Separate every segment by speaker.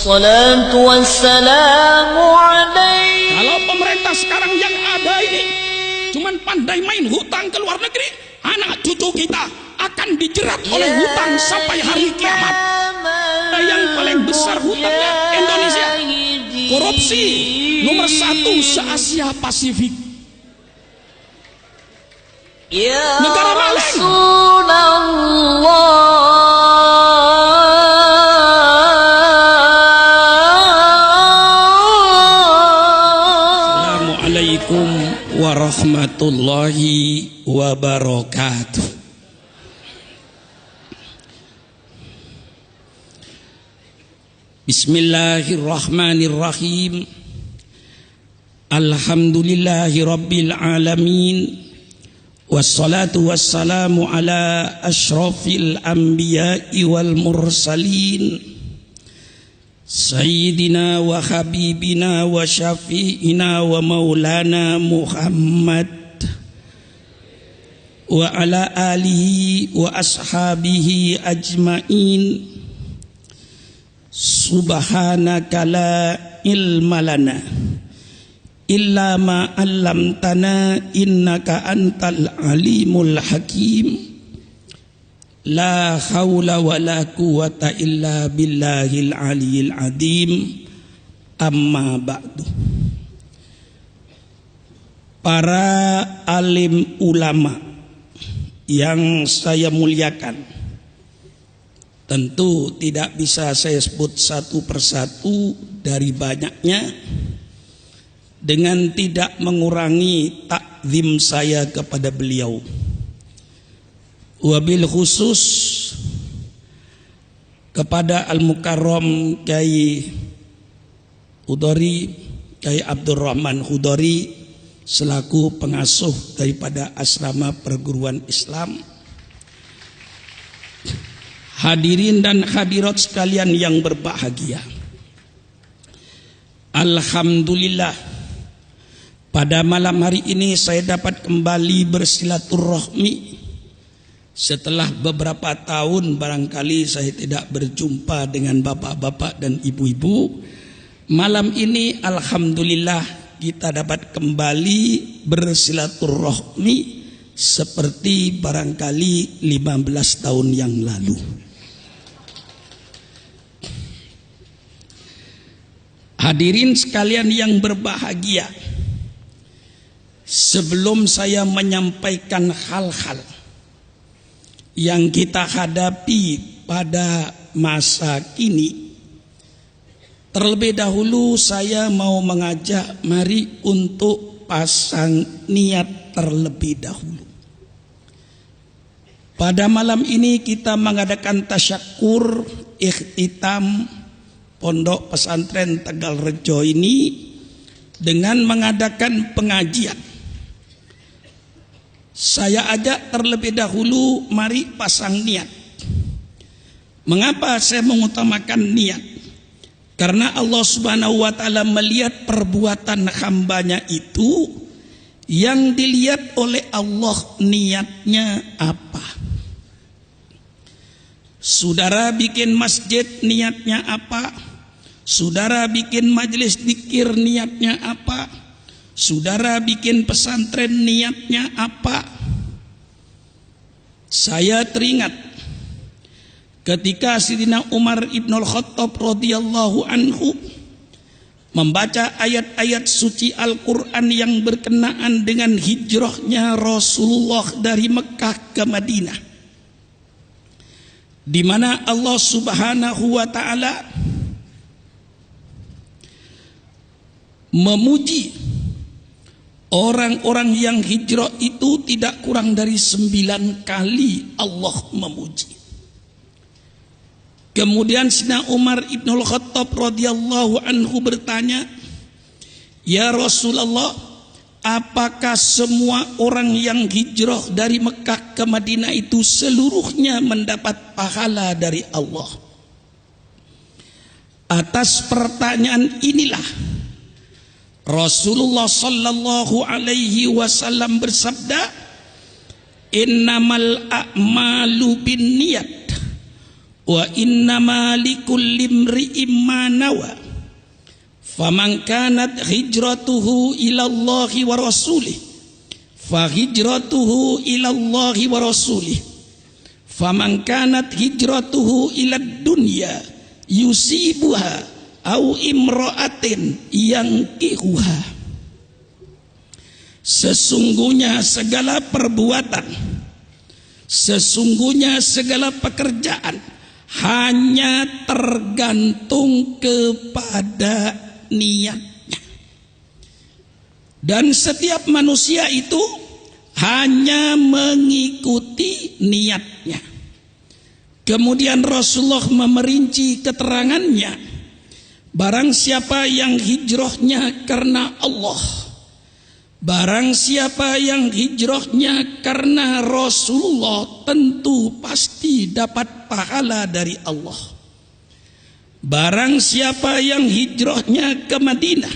Speaker 1: Wassalatu wassalamu alaihi.
Speaker 2: Kalau pemerintah sekarang yang ada ini cuman pandai main hutang ke luar negeri, anak cucu kita akan dijerat oleh hutang sampai hari kiamat. Yang paling besar hutangnya Indonesia. Korupsi nomor 1 se-Asia Pasifik. Negara maling. Assalamualaikum warahmatullahi wabarakatuh. Bismillahirrahmanirrahim. Alhamdulillahi rabbil alamin. Wassalatu wassalamu ala ashrafil anbiya'i wal mursalin. Sayyidina wa habibina wa syafi'ina wa maulana Muhammad wa ala alihi wa ashabihi ajmain. Subhanaka la ilma lana illa ma 'allamtana innaka antal alimul hakim. La haula wa la quwata illa billahil aliyil azim. Amma ba'du. Para alim ulama yang saya muliakan, tentu tidak bisa saya sebut satu persatu dari banyaknya dengan tidak mengurangi takzim saya kepada beliau. Wabil khusus kepada Al-Mukarram Kyai Hudori, Kyai Abdurrahman Hudori selaku pengasuh daripada asrama perguruan Islam. Hadirin dan hadirat sekalian yang berbahagia, alhamdulillah pada malam hari ini saya dapat kembali bersilaturahmi setelah beberapa tahun barangkali saya tidak berjumpa dengan bapak-bapak dan ibu-ibu. Malam ini alhamdulillah kita dapat kembali bersilaturahmi seperti barangkali 15 tahun yang lalu. Hadirin sekalian yang berbahagia, sebelum saya menyampaikan hal-hal yang kita hadapi pada masa kini, terlebih dahulu saya mau mengajak mari untuk pasang niat terlebih dahulu. Pada malam ini kita mengadakan tasyakur ikhtitam Pondok Pesantren Tegal Rejo ini dengan mengadakan pengajian. Saya ajak terlebih dahulu mari pasang niat. Mengapa saya mengutamakan niat? Karena Allah Subhanahu wa taala melihat perbuatan hambanya itu, yang dilihat oleh Allah niatnya apa. Saudara bikin masjid niatnya apa? Saudara bikin majelis zikir niatnya apa? Saudara bikin pesantren niatnya apa? Saya teringat ketika Sayyidina Umar Ibnul Khattab radhiyallahu anhu membaca ayat-ayat suci Al-Quran yang berkenaan dengan hijrahnya Rasulullah dari Mekah ke Madinah, di mana Allah Subhanahu wa taala memuji orang-orang yang hijrah itu tidak kurang dari 9 kali Allah memuji. Kemudian Sayyidina Umar Ibnul Khattab radhiyallahu anhu bertanya, "Ya Rasulullah, apakah semua orang yang hijrah dari Mekah ke Madinah itu seluruhnya mendapat pahala dari Allah?" Atas pertanyaan inilah Rasulullah sallallahu alaihi wasallam bersabda, "Innamal a'malu binniyat wa innama likulli imri'in ma nawa faman kanat hijratuhu ila Allahi wa rasulih fa hijratuhu ila Allahi wa rasulih faman kanat hijratuhu ila dunya yusibuha au imra'atin yankihuha. Sesungguhnya segala perbuatan, sesungguhnya segala pekerjaan hanya tergantung kepada niatnya. Dan setiap manusia itu hanya mengikuti niatnya. Kemudian Rasulullah memerinci keterangannya. Barang siapa yang hijrahnya karena Allah, barang siapa yang hijrahnya karena Rasulullah, tentu pasti dapat pahala dari Allah. Barang siapa yang hijrahnya ke Madinah,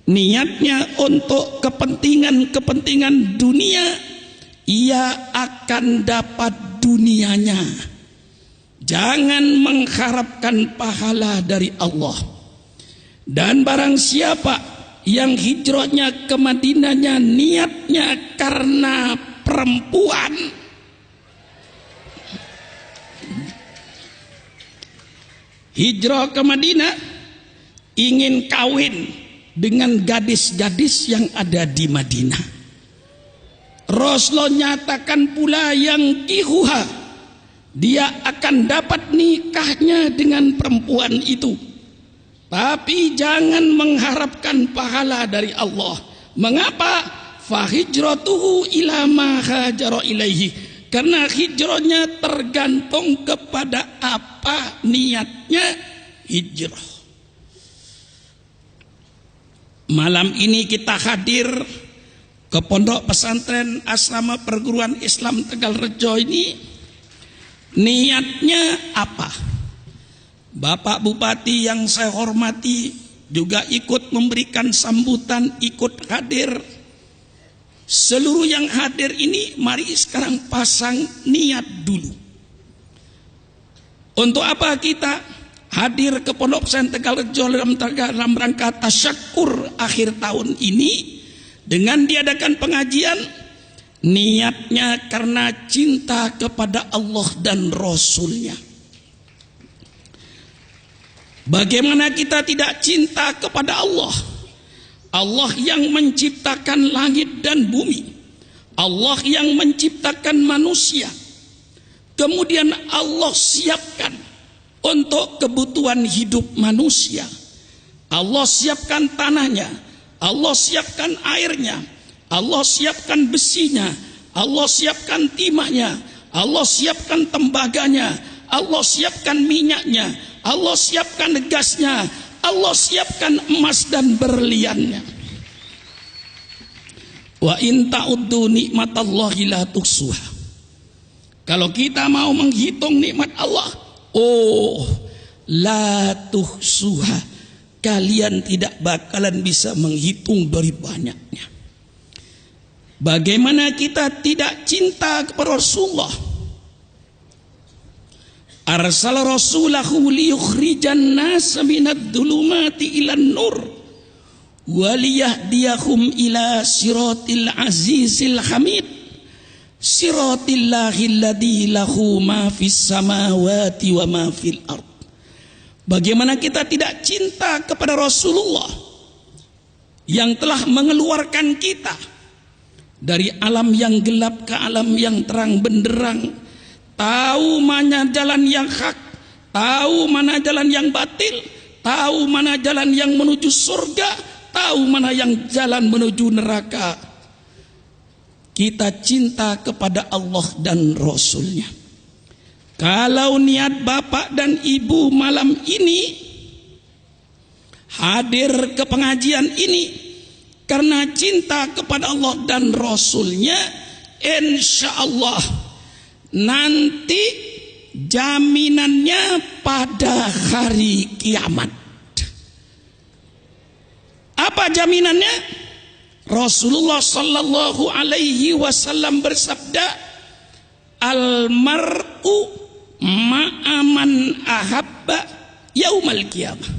Speaker 2: niatnya untuk kepentingan dunia, ia akan dapat dunianya. Jangan mengharapkan pahala dari Allah. Dan barang siapa yang hijrahnya ke Madinahnya niatnya karena perempuan, hijrah ke Madinah ingin kawin dengan gadis-gadis yang ada di Madinah. Rasulullah nyatakan pula yang kihuha, dia akan dapat nikahnya dengan perempuan itu. Tapi jangan mengharapkan pahala dari Allah. Mengapa? Fahijratuhu ila ma hajara ilaihi. Karena hijrahnya tergantung kepada apa niatnya hijrah. Malam ini kita hadir ke pondok pesantren asrama perguruan Islam Tegalrejo ini. Niatnya apa? Bapak Bupati yang saya hormati juga ikut memberikan sambutan, ikut hadir. Seluruh yang hadir ini mari sekarang pasang niat dulu. Untuk apa kita hadir ke Pondok Pesantren Tegalrejo dalam rangka tasyakur akhir tahun ini dengan diadakan pengajian? Niatnya karena cinta kepada Allah dan Rasulnya. Bagaimana kita tidak cinta kepada Allah? Allah yang menciptakan langit dan bumi, Allah yang menciptakan manusia, kemudian Allah siapkan untuk kebutuhan hidup manusia. Allah siapkan tanahnya, Allah siapkan airnya, Allah siapkan besinya, Allah siapkan timahnya, Allah siapkan tembaganya, Allah siapkan minyaknya, Allah siapkan gasnya, Allah siapkan emas dan berliannya. Wa in ta'uddu nikmatallahi la tuhsuha. Kalau kita mau menghitung nikmat Allah, la tuhsuha, kalian tidak bakalan bisa menghitung dari banyaknya. Bagaimana kita tidak cinta kepada Rasulullah? Arsala rasulahu liyukhrijan nasa minad dhulumati ilan nur wa liyahdiyahum ila siratil azizil hamid siratillahi alladzi lahu ma fis samawati wa ma fil ard. Bagaimana kita tidak cinta kepada Rasulullah yang telah mengeluarkan kita dari alam yang gelap ke alam yang terang benderang, tahu mana jalan yang hak, tahu mana jalan yang batil, tahu mana jalan yang menuju surga, tahu mana yang jalan menuju neraka. Kita cinta kepada Allah dan Rasulnya. Kalau niat bapak dan ibu malam ini hadir ke pengajian ini karena cinta kepada Allah dan Rasulnya, insya Allah nanti jaminannya pada hari kiamat. Apa jaminannya? Rasulullah sallallahu alaihi wasallam bersabda, al mar'u ma'aman ahabba yaumal qiyamah.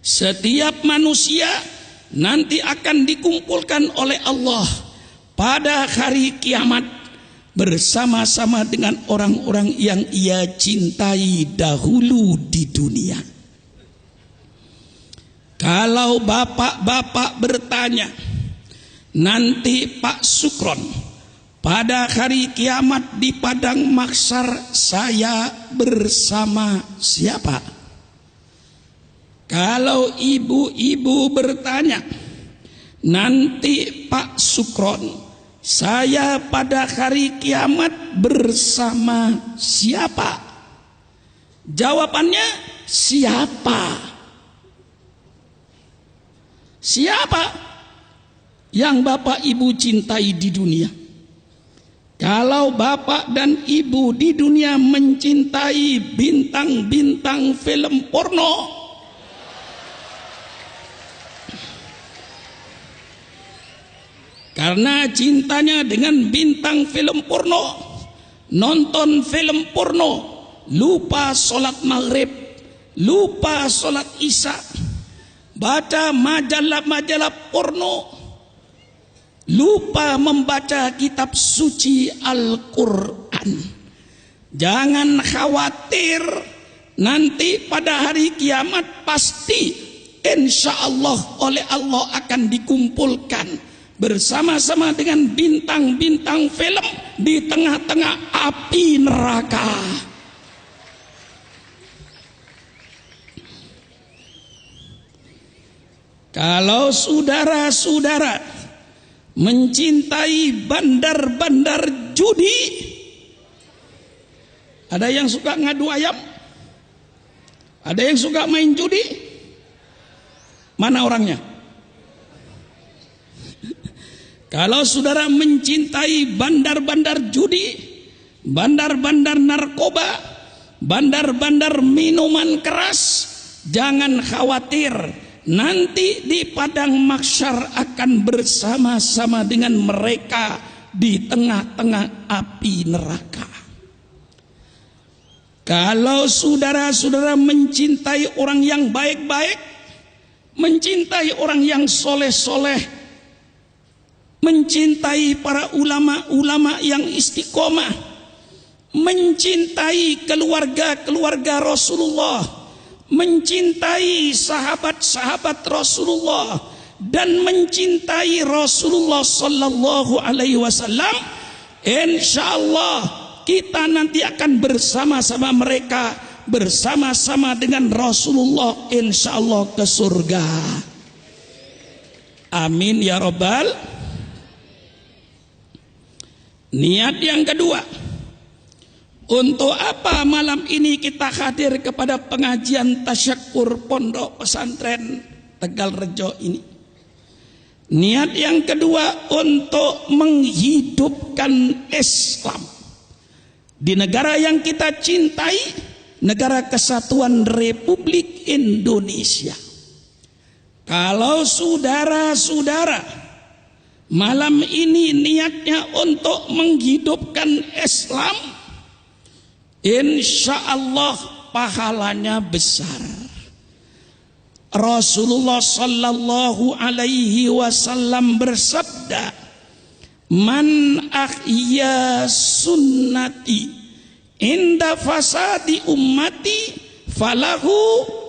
Speaker 2: Setiap manusia nanti akan dikumpulkan oleh Allah pada hari kiamat bersama-sama dengan orang-orang yang ia cintai dahulu di dunia. Kalau bapak-bapak bertanya, nanti Pak Sukron pada hari kiamat di padang mahsyar saya bersama siapa? Kalau ibu-ibu bertanya, nanti Pak Sukron saya pada hari kiamat bersama siapa? Jawabannya siapa? Siapa yang bapak ibu cintai di dunia? Kalau bapak dan ibu di dunia mencintai bintang-bintang film porno, karena cintanya dengan bintang film porno, nonton film porno, lupa sholat maghrib, lupa sholat isya, baca majalah-majalah porno, lupa membaca kitab suci Al-Quran. Jangan khawatir, nanti pada hari kiamat pasti insya Allah oleh Allah akan dikumpulkan bersama-sama dengan bintang-bintang film di tengah-tengah api neraka. Kalau saudara-saudara mencintai bandar-bandar judi, ada yang suka ngadu ayam, ada yang suka main judi, mana orangnya? Kalau saudara mencintai bandar-bandar judi, bandar-bandar narkoba, bandar-bandar minuman keras, jangan khawatir, nanti di padang mahsyar akan bersama-sama dengan mereka di tengah-tengah api neraka. Kalau saudara-saudara mencintai orang yang baik-baik, mencintai orang yang soleh-soleh, mencintai para ulama-ulama yang istiqomah, mencintai keluarga-keluarga Rasulullah, mencintai sahabat-sahabat Rasulullah, dan mencintai Rasulullah sallallahu alaihi wasallam, insyaallah kita nanti akan bersama-sama mereka, bersama-sama dengan Rasulullah insyaallah ke surga. Amin ya rabbal. Niat yang kedua, untuk apa malam ini kita hadir kepada pengajian tasyakur Pondok Pesantren Tegal Rejo ini? Niat yang kedua untuk menghidupkan Islam di negara yang kita cintai, negara Kesatuan Republik Indonesia. Kalau saudara-saudara malam ini niatnya untuk menghidupkan Islam, insya Allah pahalanya besar. Rasulullah sallallahu alaihi wasallam bersabda, "Man ahya sunnati inda fasadi ummati falahu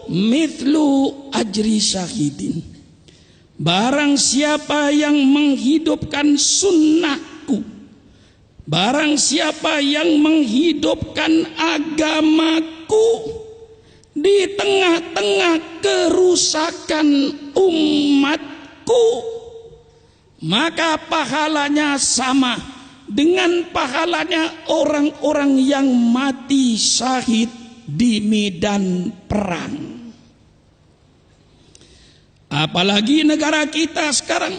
Speaker 2: mithlu ajri syahidin." Barang siapa yang menghidupkan sunnahku, barang siapa yang menghidupkan agamaku di tengah-tengah kerusakan umatku, maka pahalanya sama dengan pahalanya orang-orang yang mati syahid di medan perang. Apalagi negara kita sekarang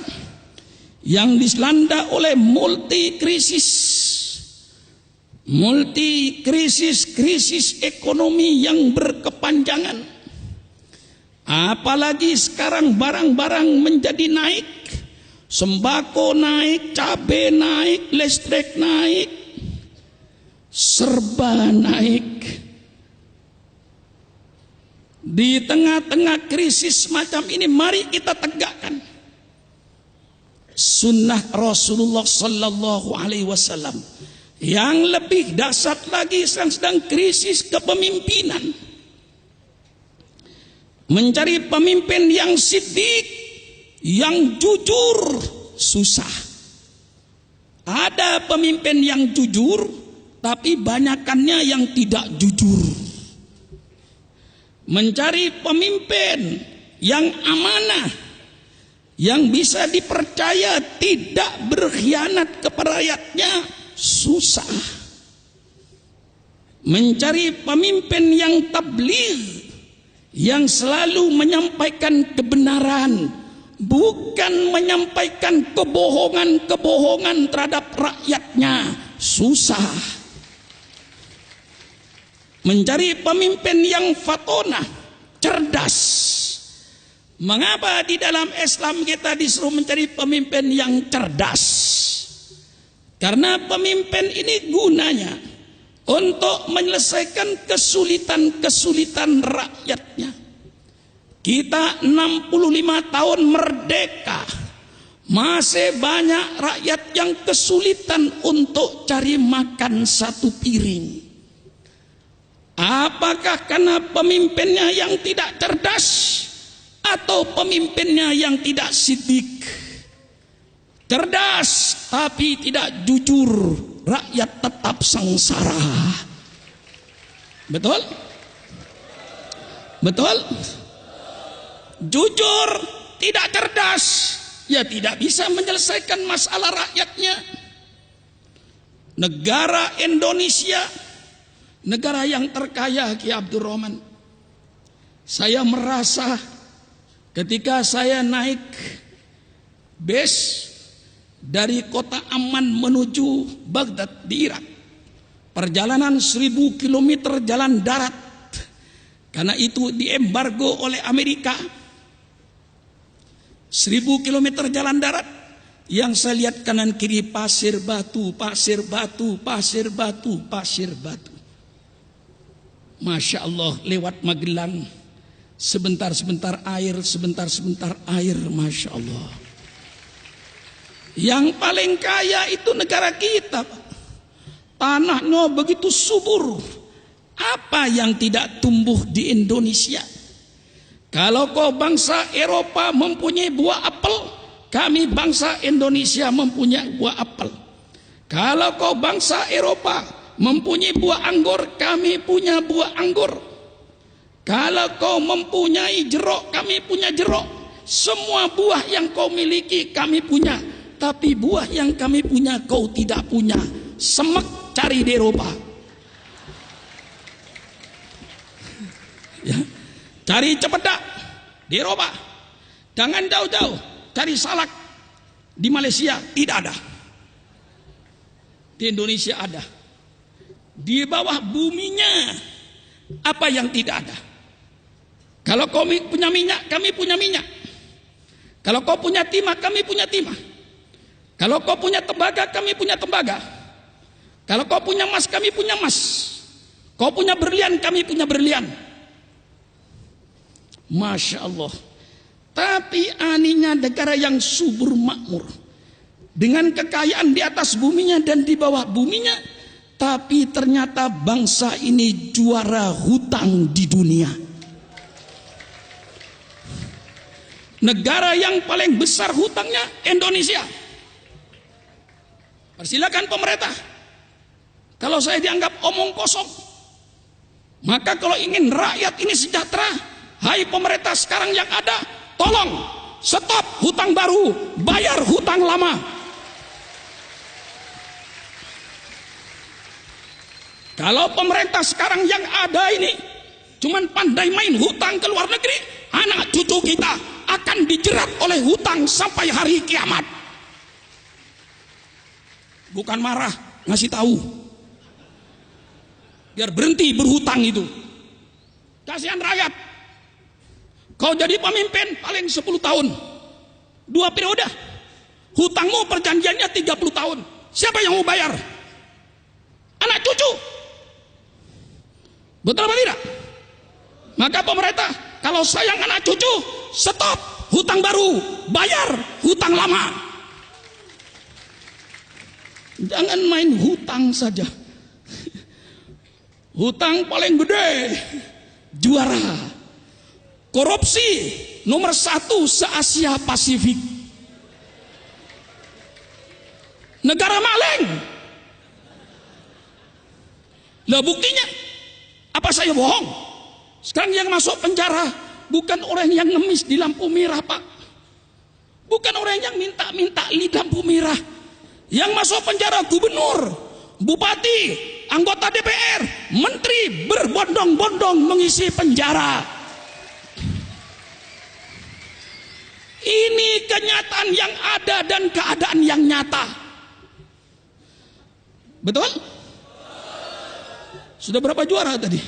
Speaker 2: yang dilanda oleh multi krisis ekonomi yang berkepanjangan. Apalagi sekarang barang-barang menjadi naik, sembako naik, cabai naik, listrik naik, serba naik. Di tengah-tengah krisis macam ini, mari kita tegakkan sunnah Rasulullah Sallallahu Alaihi Wasallam. Yang lebih dahsyat lagi, sedang krisis kepemimpinan. Mencari pemimpin yang siddiq, yang jujur, susah. Ada pemimpin yang jujur, tapi banyakannya yang tidak jujur. Mencari pemimpin yang amanah, yang bisa dipercaya, tidak berkhianat kepada rakyatnya, susah. Mencari pemimpin yang tabligh, yang selalu menyampaikan kebenaran, bukan menyampaikan kebohongan-kebohongan terhadap rakyatnya, susah. Mencari pemimpin yang fatonah, cerdas. Mengapa di dalam Islam kita disuruh mencari pemimpin yang cerdas? Karena pemimpin ini gunanya untuk menyelesaikan kesulitan-kesulitan rakyatnya. Kita 65 tahun merdeka, masih banyak rakyat yang kesulitan untuk cari makan satu piring. Apakah karena pemimpinnya yang tidak cerdas atau pemimpinnya yang tidak siddiq? Cerdas tapi tidak jujur, rakyat tetap sengsara. Betul? Betul? Jujur tidak cerdas, ya tidak bisa menyelesaikan masalah rakyatnya. Negara Indonesia, negara yang terkaya, Ki Abdul Rahman. Saya merasa ketika saya naik bus dari kota Amman menuju Baghdad di Irak, perjalanan 1000 km jalan darat, karena itu diembargo oleh Amerika. 1000 km jalan darat, yang saya lihat kanan kiri pasir batu, pasir batu, pasir batu, pasir batu. Masya Allah, lewat Magelang, sebentar-sebentar air, sebentar-sebentar air, Masya Allah. Yang paling kaya itu negara kita, tanahnya begitu subur. Apa yang tidak tumbuh di Indonesia? Kalau kau bangsa Eropa mempunyai buah apel, kami bangsa Indonesia mempunyai buah apel. Kalau kau bangsa Eropa mempunyai buah anggur, kami punya buah anggur. Kalau kau mempunyai jeruk, kami punya jeruk. Semua buah yang kau miliki kami punya, tapi buah yang kami punya kau tidak punya. Semek cari di Eropa, ya. Cari cempedak di Eropa, jangan jauh-jauh. Cari salak di Malaysia, tidak ada. Di Indonesia ada. Di bawah buminya apa yang tidak ada? Kalau kau punya minyak, kami punya minyak. Kalau kau punya timah, kami punya timah. Kalau kau punya tembaga, kami punya tembaga. Kalau kau punya emas, kami punya emas. Kau punya berlian, kami punya berlian. Masya Allah. Tapi anehnya negara yang subur makmur, dengan kekayaan di atas buminya dan di bawah buminya, tapi ternyata bangsa ini juara hutang di dunia. Negara yang paling besar hutangnya Indonesia. Persilakan pemerintah. Kalau saya dianggap omong kosong, maka kalau ingin rakyat ini sejahtera, hai pemerintah sekarang yang ada, tolong stop hutang baru, bayar hutang lama. Kalau pemerintah sekarang yang ada ini cuman pandai main hutang ke luar negeri, anak cucu kita akan dijerat oleh hutang sampai hari kiamat. Bukan marah, ngasih tahu. Biar berhenti berhutang itu. Kasihan rakyat. Kau jadi pemimpin paling 10 tahun. 2 periode. Hutangmu perjanjiannya 30 tahun. Siapa yang mau bayar? Anak cucu. Betul apa tidak? Maka pemerintah Kalau sayang anak cucu, stop hutang baru, bayar hutang lama. Jangan main hutang saja. Hutang paling gede, juara. Korupsi nomor 1 se-Asia Pasifik. Negara maling. Lah buktinya, apa saya bohong? Sekarang yang masuk penjara bukan orang yang ngemis di lampu merah, Pak. Bukan orang yang minta-minta di lampu merah. Yang masuk penjara gubernur, bupati, anggota DPR, menteri berbondong-bondong mengisi penjara. Ini kenyataan yang ada dan keadaan yang nyata. Betul? Sudah berapa juara tadi?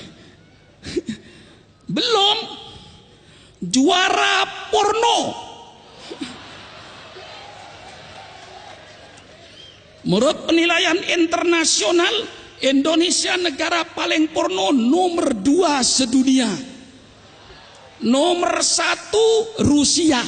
Speaker 2: Belum. Juara porno. Menurut penilaian internasional, Indonesia negara paling porno nomor 2 sedunia. Nomor 1 Rusia.